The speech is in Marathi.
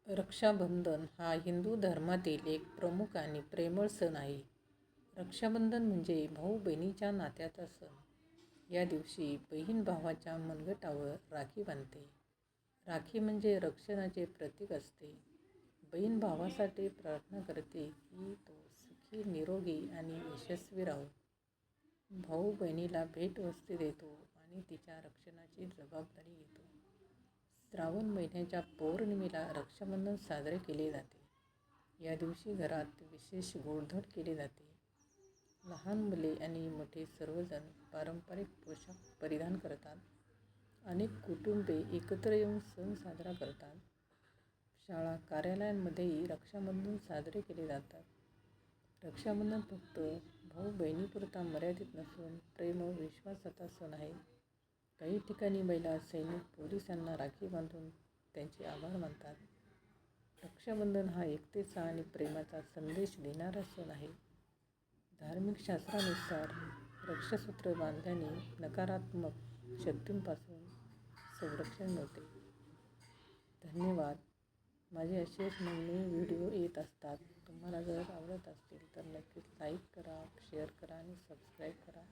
रक्षाबंधन हा हिंदू धर्मातील एक प्रमुख आणि प्रेमळ सण आहे. रक्षाबंधन म्हणजे भाऊ बहिणीच्या नात्याचा सण. या दिवशी बहीण भावाच्या मनगटावर राखी बांधते. राखी म्हणजे रक्षणाचे प्रतीक असते. बहीण भावासाठी प्रार्थना करते की तो सुखी, निरोगी आणि यशस्वी राहो. भाऊ बहिणीला भेटवस्तू देतो आणि तिच्या रक्षणाची जबाबदारी घेतो. श्रावण महिन्याच्या पौर्णिमेला रक्षाबंधन साजरे केले जाते. या दिवशी घरात विशेष गोडधोड केले जाते. लहान मुले आणि मोठे सर्वजण पारंपरिक पोशाख परिधान करतात. अनेक कुटुंबे एकत्र येऊन सण साजरा करतात. शाळा, कार्यालयांमध्येही रक्षाबंधन साजरे केले जातात. रक्षाबंधन फक्त भाऊ बहिणीपुरता मर्यादित नसून प्रेम व विश्वासाचा सण आहे. काही ठिकाणी महिला सैनिक पोलिसांना राखी बांधून त्यांचे आभार मानतात. रक्षाबंधन हा एकतेचा आणि प्रेमाचा संदेश देणारा सण आहे. धार्मिक शास्त्रानुसार रक्षासूत्र बांधल्याने नकारात्मक शक्तींपासून संरक्षण मिळते. धन्यवाद. माझे असेच नवीन व्हिडिओ येत असतात. तुम्हाला जर आवडत असतील तर नक्कीच लाईक करा, शेअर करा आणि सबस्क्राईब करा.